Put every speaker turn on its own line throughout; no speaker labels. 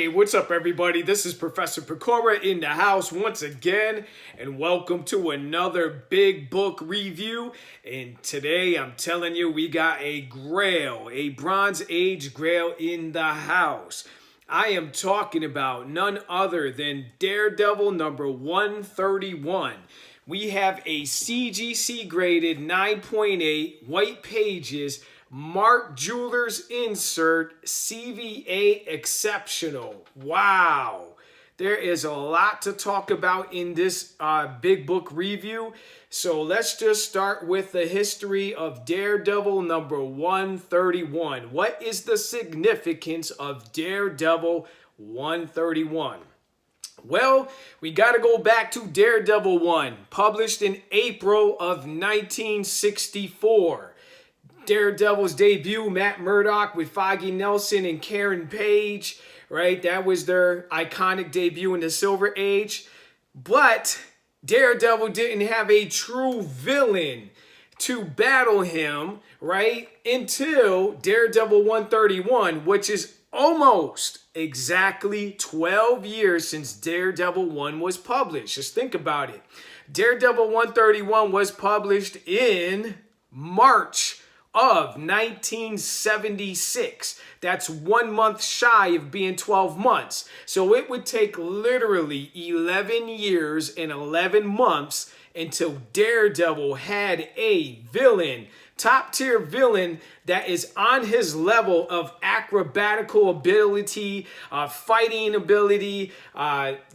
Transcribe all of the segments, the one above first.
Hey, what's up everybody? This is Professor Pecora in the house once again, and welcome to another big book review. And today I'm telling you, we got a grail, a Bronze Age grail in the house. I am talking about none other than Daredevil number 131. We have a CGC graded 9.8 white pages, Mark Jewelers insert, CVA exceptional. Wow. There is a lot to talk about in this big book review. So let's just start with the history of Daredevil number 131. What is the significance of Daredevil 131? Well, we got to go back to Daredevil 1, published in April of 1964. Daredevil's debut, Matt Murdock with Foggy Nelson and Karen Page, right? That was their iconic debut in the Silver Age. But Daredevil didn't have a true villain to battle him, right? Until Daredevil 131, which is almost exactly 12 years since Daredevil 1 was published. Just think about it. Daredevil 131 was published in March of 1976. That's 1 month shy of being 12 months. So it would take literally 11 years and 11 months until Daredevil had a villain, top tier villain that is on his level of acrobatical ability, fighting ability,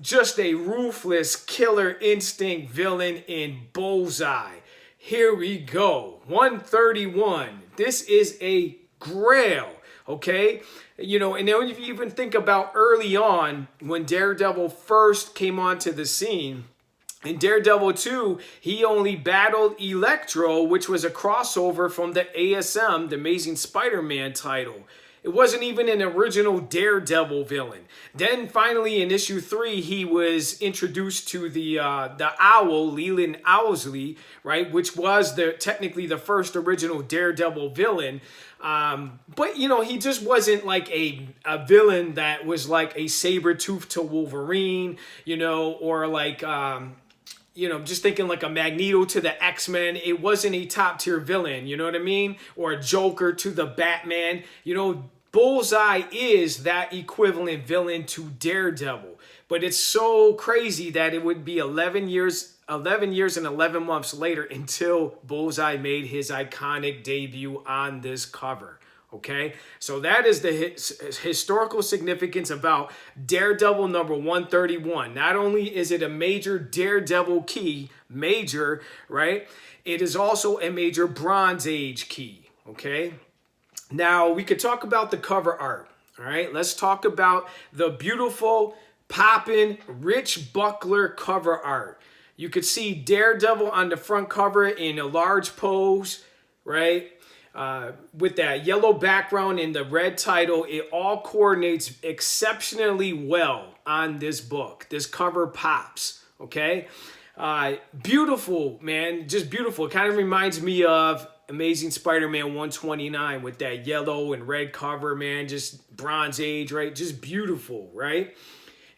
just a ruthless killer instinct villain in Bullseye. Here we go, 131. This is a grail, okay? You know, and then if you even think about early on when Daredevil first came onto the scene, in Daredevil 2, he only battled Electro, which was a crossover from the ASM, the Amazing Spider-Man title. It wasn't even an original Daredevil villain. Then finally in issue 3, he was introduced to the Owl, Leland Owlsley, right, which was technically the first original Daredevil villain. But you know, he just wasn't like a villain that was like a Sabretooth to Wolverine, you know, or like you know, just thinking like a Magneto to the X-Men. It wasn't a top tier villain, you know what I mean? Or a Joker to the Batman. You know, Bullseye is that equivalent villain to Daredevil. But it's so crazy that it would be 11 years and 11 months later until Bullseye made his iconic debut on this cover. Okay, so that is the historical significance about Daredevil number 131. Not only is it a major Daredevil key, major, right? It is also a major Bronze Age key, okay? Now, we could talk about the cover art, all right? Let's talk about the beautiful, poppin', Rich Buckler cover art. You could see Daredevil on the front cover in a large pose, right? With that yellow background and the red title, it all coordinates exceptionally well on this book. This cover pops, okay? Beautiful, man, just beautiful. It kind of reminds me of Amazing Spider-Man 129 with that yellow and red cover, man, just Bronze Age, right? Just beautiful, right?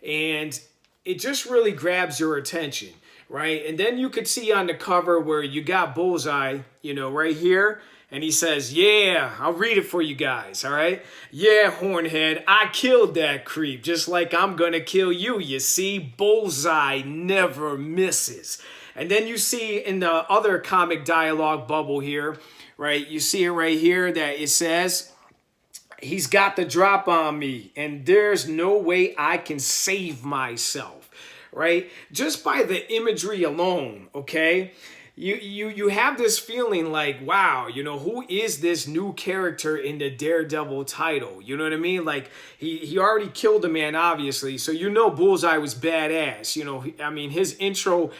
And it just really grabs your attention, right? And then you could see on the cover where you got Bullseye, you know, right here. And he says, yeah, I'll read it for you guys, all right? Yeah, Hornhead, I killed that creep, just like I'm gonna kill you, you see? Bullseye never misses. And then you see in the other comic dialogue bubble here, right? You see it right here that it says, he's got the drop on me, and there's no way I can save myself, right? Just by the imagery alone, okay? You have this feeling like, wow, you know, who is this new character in the Daredevil title? You know what I mean? Like, he already killed a man, obviously. So, you know, Bullseye was badass. You know, I mean, his intro,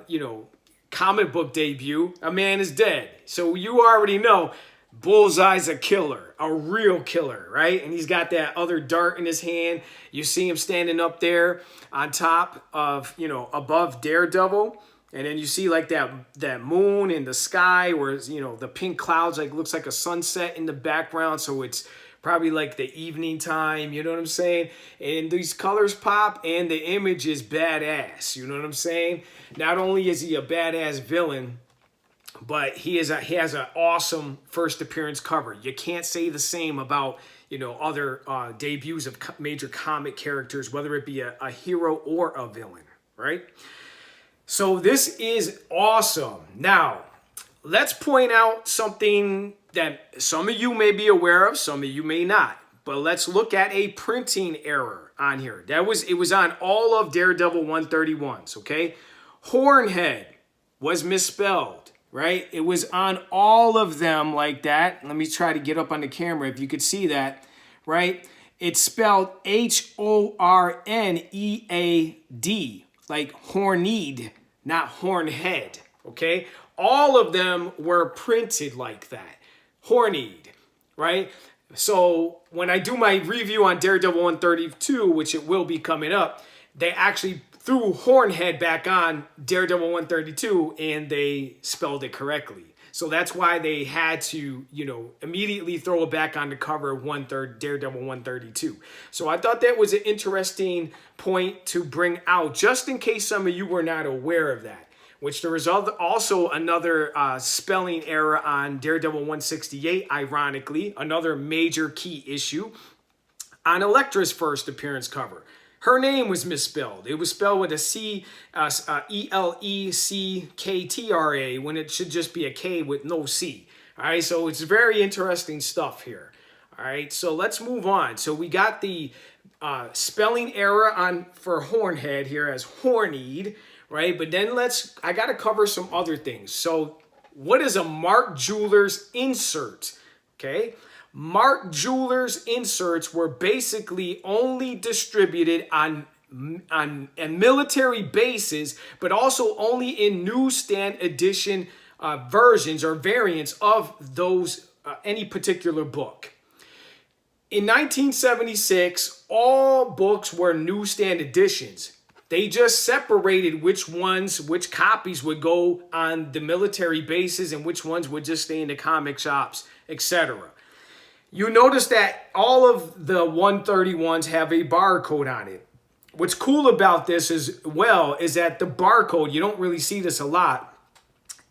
you know, comic book debut, a man is dead. So you already know Bullseye's a killer, a real killer, right? And he's got that other dart in his hand. You see him standing up there on top of, you know, above Daredevil. And then you see like that moon in the sky where, you know, the pink clouds like looks like a sunset in the background. So it's probably like the evening time, you know what I'm saying? And these colors pop and the image is badass, you know what I'm saying? Not only is he a badass villain, but he has an awesome first appearance cover. You can't say the same about, you know, other debuts of major comic characters, whether it be a hero or a villain, right? So this is awesome. Now, let's point out something that some of you may be aware of, some of you may not. But let's look at a printing error on here. It was on all of Daredevil 131s, okay? Hornhead was misspelled, right? It was on all of them like that. Let me try to get up on the camera if you could see that, right? It's spelled Hornead, like horned, not hornhead, okay? All of them were printed like that, horned, right? So when I do my review on Daredevil 132, which it will be coming up, they actually threw Hornhead back on Daredevil 132 and they spelled it correctly. So that's why they had to, you know, immediately throw it back on the cover of Daredevil 132. So I thought that was an interesting point to bring out, just in case some of you were not aware of that. Which there was also another spelling error on Daredevil 168, ironically, another major key issue on Elektra's first appearance cover. Her name was misspelled. It was spelled with a C, E-L-E-C-K-T-R-A, when it should just be a K with no C. All right, so it's very interesting stuff here. All right, so let's move on. So we got the spelling error for Hornhead here as Horned, right? But then I got to cover some other things. So what is a Mark Jewelers insert? Okay. Mark Jewelers inserts were basically only distributed on military bases, but also only in newsstand edition versions or variants of those, any particular book. In 1976, all books were newsstand editions. They just separated which copies would go on the military bases and which ones would just stay in the comic shops, etc. You notice that all of the 131s have a barcode on it. What's cool about this as well is that the barcode, you don't really see this a lot,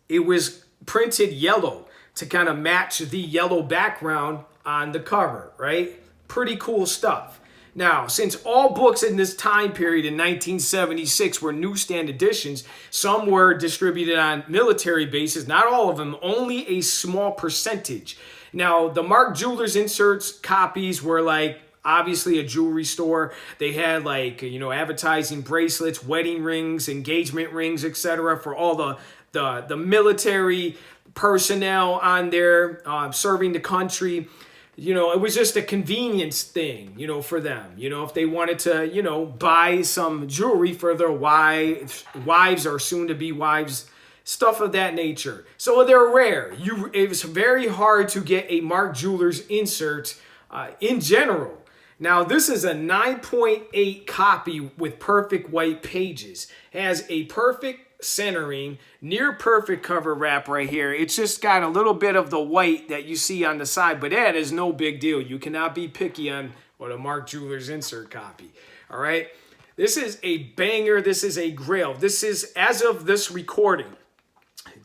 it was printed yellow to kind of match the yellow background on the cover, right? Pretty cool stuff. Now, since all books in this time period in 1976 were newsstand editions, some were distributed on military bases, not all of them, only a small percentage. Now, the Mark Jewelers inserts copies were like, obviously a jewelry store. They had like, you know, advertising bracelets, wedding rings, engagement rings, etc. for all the military personnel on there serving the country. You know, it was just a convenience thing, you know, for them. You know, if they wanted to, you know, buy some jewelry for their wives or soon-to-be wives, stuff of that nature. So they're rare. It was very hard to get a Mark Jewelers insert in general. Now, this is a 9.8 copy with perfect white pages. It has a perfect centering, near perfect cover wrap right here. It's just got a little bit of the white that you see on the side, but that is no big deal. You cannot be picky on what a Mark Jewelers insert copy. All right. This is a banger. This is a grail. This is, as of this recording,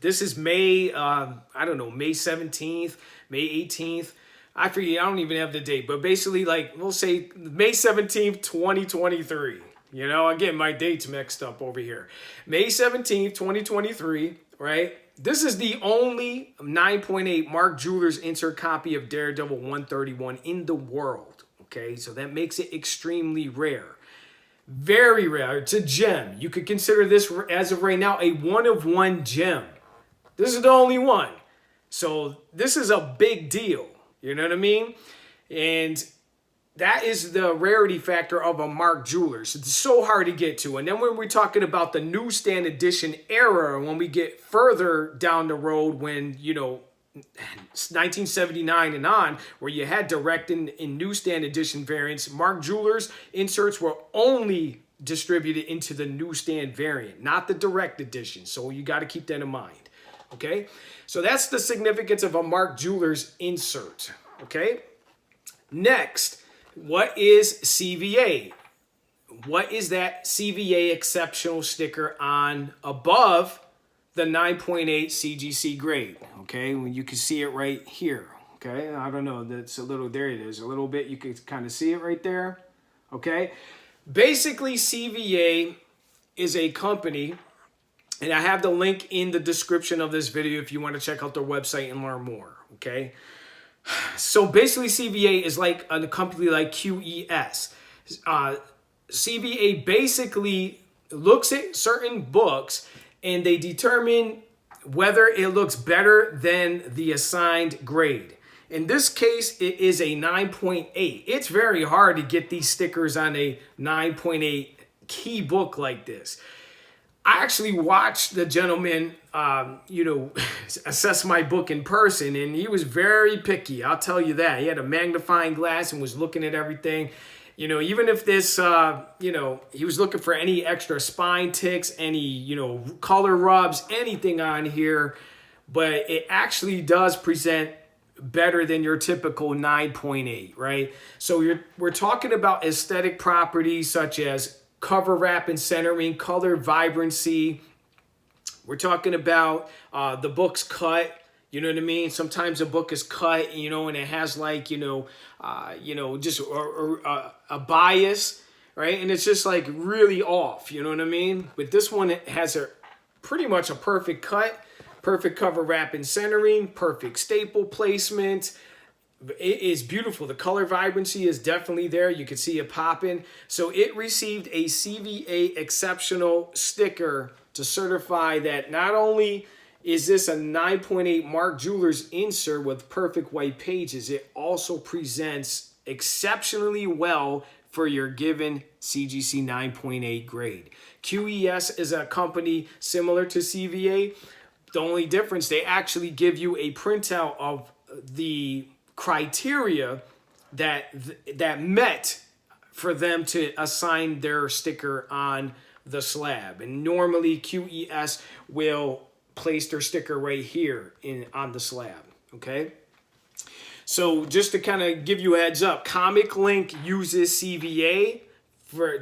this is May, I don't know, May 17th, May 18th. I forget, I don't even have the date, but basically like, we'll say May 17th, 2023. You know, I'm getting my dates mixed up over here. May 17th, 2023, right? This is the only 9.8 Mark Jewelers insert copy of Daredevil 131 in the world, okay? So that makes it extremely rare. Very rare. It's a gem. You could consider this, as of right now, a one-of-one gem. This is the only one. So this is a big deal. You know what I mean? And that is the rarity factor of a Mark Jewelers. It's so hard to get to. And then when we're talking about the newsstand edition era, when we get further down the road, when, you know, 1979 and on, where you had direct and newsstand edition variants, Mark Jewelers inserts were only distributed into the newsstand variant, not the direct edition. So you got to keep that in mind. Okay, so that's the significance of a Mark Jewelers insert. Okay, Next, what is CVA? What is that CVA exceptional sticker on above the 9.8 CGC grade? Okay, well, you can see it right here. Okay, I don't know, that's a little, there it is, a little bit, you can kind of see it right there. Okay, basically CVA is a company, and I have the link in the description of this video if you want to check out their website and learn more. Okay, so basically CVA is like a company like QES. CVA basically looks at certain books and they determine whether it looks better than the assigned grade. In this case, it is a 9.8. It's very hard to get these stickers on a 9.8 key book like this. I actually watched the gentleman, assess my book in person, and he was very picky. I'll tell you that. He had a magnifying glass and was looking at everything. Even if this, he was looking for any extra spine ticks, any, color rubs, anything on here. But it actually does present better than your typical 9.8, right? So we're talking about aesthetic properties such as cover wrap and centering, color vibrancy. We're talking about the book's cut. You know what I mean? Sometimes a book is cut, and it has like, just a bias, right? And it's just like really off, you know what I mean? But this one, it has pretty much a perfect cut, perfect cover wrap and centering, perfect staple placement. It is beautiful. The color vibrancy is definitely there. You can see it popping. So it received a CVA exceptional sticker to certify that not only is this a 9.8 Mark Jewelers insert with perfect white pages, it also presents exceptionally well for your given CGC 9.8 grade. QES is a company similar to CVA. The only difference, they actually give you a printout of the criteria that met for them to assign their sticker on the slab. And normally QES will place their sticker right here on the slab. Okay, so just to kind of give you a heads up, Comic Link uses CVA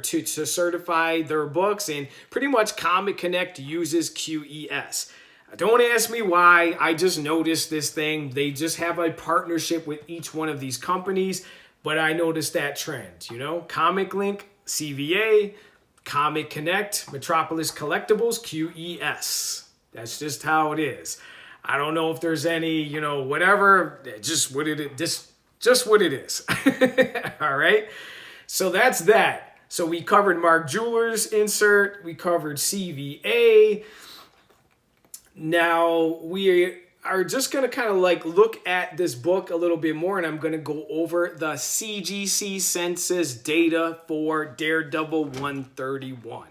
to certify their books, and pretty much Comic Connect uses QES. Don't ask me why. I just noticed this thing. They just have a partnership with each one of these companies, but I noticed that trend. Comic Link, CVA, Comic Connect, Metropolis Collectibles, QES. That's just how it is. I don't know if there's any, whatever. Just what it is. Just what it is. All right. So that's that. So we covered Mark Jewelers insert. We covered CVA. Now we are just going to kind of like look at this book a little bit more, and I'm going to go over the CGC Census data for Daredevil 131.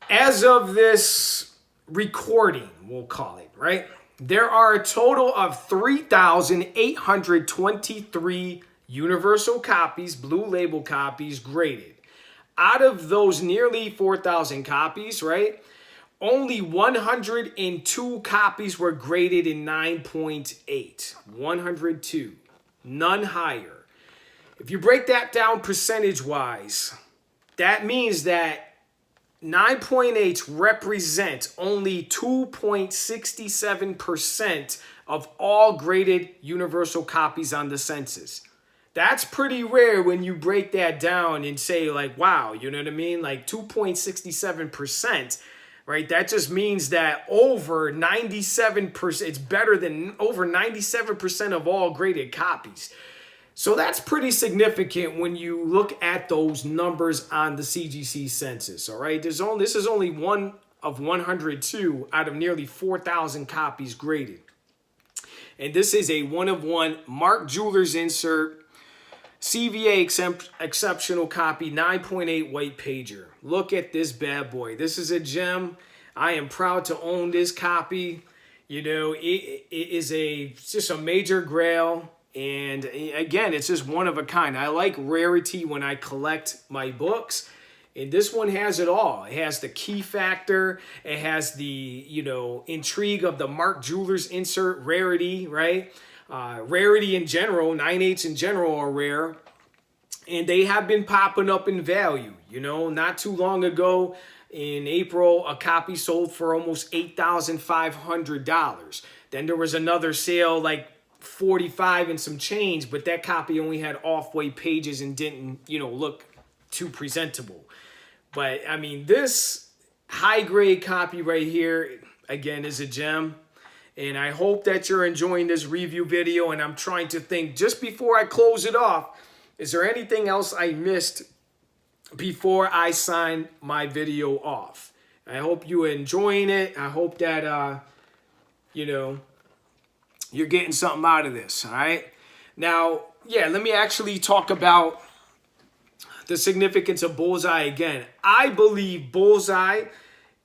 As of this recording, we'll call it, right? There are a total of 3,823 universal copies, blue label copies graded. Out of those nearly 4,000 copies, right? Only 102 copies were graded in 9.8. 102. None higher. If you break that down percentage-wise, that means that 9.8 represent only 2.67% of all graded universal copies on the census. That's pretty rare when you break that down and say like, wow, you know what I mean? Like 2.67%. Right, that just means that over 97%, it's better than over 97% of all graded copies. So that's pretty significant when you look at those numbers on the CGC census. All right, this is only one of 102 out of nearly 4,000 copies graded. And this is a one-of-one Mark Jewelers insert, CVA exceptional copy, 9.8 white pager. Look at this bad boy. This is a gem. I am proud to own this copy. It is just a major grail. And again, it's just one of a kind. I like rarity when I collect my books. And this one has it all. It has the key factor. It has the, intrigue of the Mark Jewelers insert rarity, right? Rarity in general, 9.8s in general are rare. And they have been popping up in value. You know, not too long ago in April, a copy sold for almost $8,500. Then there was another sale like 45 and some change, but that copy only had off-white pages and didn't, you know, look too presentable. But I mean, this high-grade copy right here, again, is a gem. And I hope that you're enjoying this review video. And I'm trying to think, just before I close it off, is there anything else I missed before I sign my video off? I hope you're enjoying it. I hope that, you know, you're getting something out of this, all right? Now, yeah, let me actually talk about the significance of Bullseye again. I believe Bullseye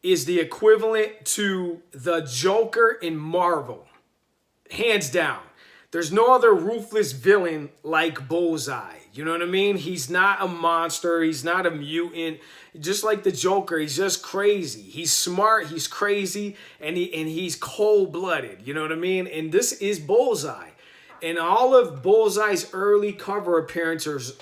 is the equivalent to the Joker in Marvel. Hands down. There's no other ruthless villain like Bullseye. You know what I mean? He's not a monster. He's not a mutant. Just like the Joker, he's just crazy. He's smart. He's crazy. And he's cold-blooded. You know what I mean? And this is Bullseye. And all of Bullseye's early cover appearances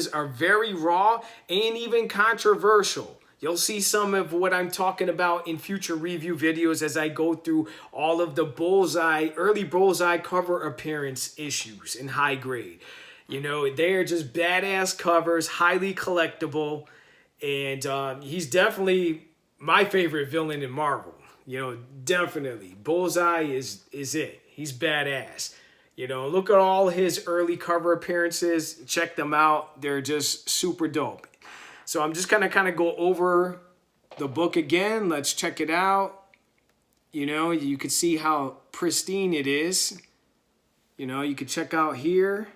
are very raw and even controversial. You'll see some of what I'm talking about in future review videos as I go through all of the early Bullseye cover appearance issues in high grade. You know, they're just badass covers, highly collectible, and he's definitely my favorite villain in Marvel. You know, definitely. Bullseye is it. He's badass. You know, look at all his early cover appearances. Check them out. They're just super dope. So I'm just going to kind of go over the book again. Let's check it out. You know, you can see how pristine it is. You know, you can check out here.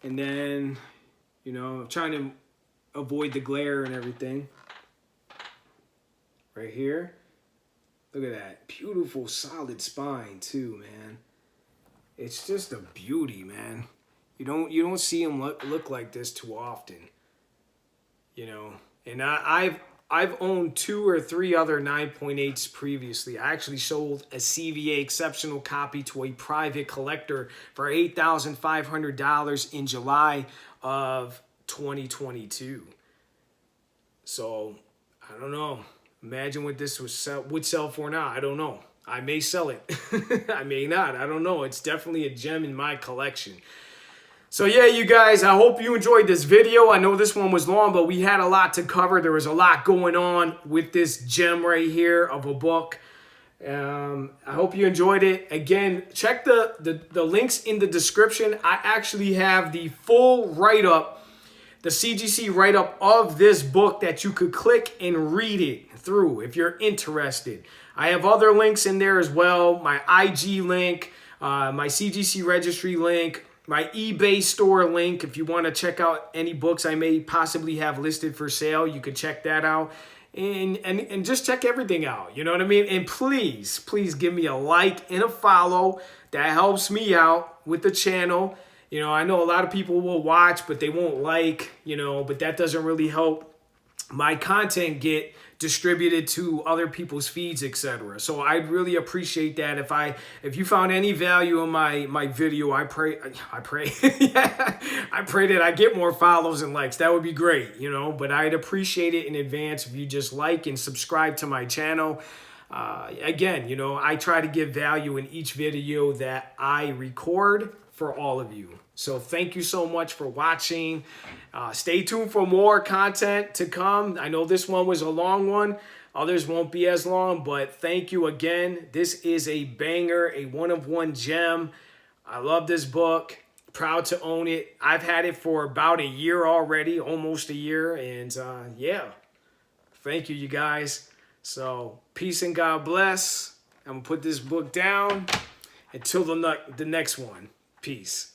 And then, you know, I'm trying to avoid the glare and everything. Right here. Look at that. Beautiful, solid spine too, man. It's just a beauty, man. You don't see him look like this too often. You know, and I've owned 2 or 3 other 9.8s previously. I actually sold a CVA exceptional copy to a private collector for $8,500 in July of 2022. So, I don't know. Imagine what this would sell for now. I don't know. I may sell it. I may not. I don't know. It's definitely a gem in my collection. So yeah, you guys, I hope you enjoyed this video. I know this one was long, but we had a lot to cover. There was a lot going on with this gem right here of a book. I hope you enjoyed it. Again, check the links in the description. I actually have the full write-up, the CGC write-up of this book that you could click and read it through if you're interested. I have other links in there as well. My IG link, my CGC Registry link, my eBay store link. If you want to check out any books I may possibly have listed for sale, you could check that out. And just check everything out. You know what I mean? And please give me a like and a follow. That helps me out with the channel. You know, I know a lot of people will watch, but they won't like, you know, but that doesn't really help my content get distributed to other people's feeds, etc. So I'd really appreciate that. If you found any value in my video, I pray yeah, I pray that I get more follows and likes. That would be great, you know, but I'd appreciate it in advance if you just like and subscribe to my channel. Again, you know, I try to give value in each video that I record for all of you. So thank you so much for watching. Stay tuned for more content to come. I know this one was a long one. Others won't be as long, but thank you again. This is a banger, a one-of-one gem. I love this book. Proud to own it. I've had it for about a year already, almost a year. And yeah, thank you, you guys. So peace and God bless. I'm going to put this book down until the next one. Peace.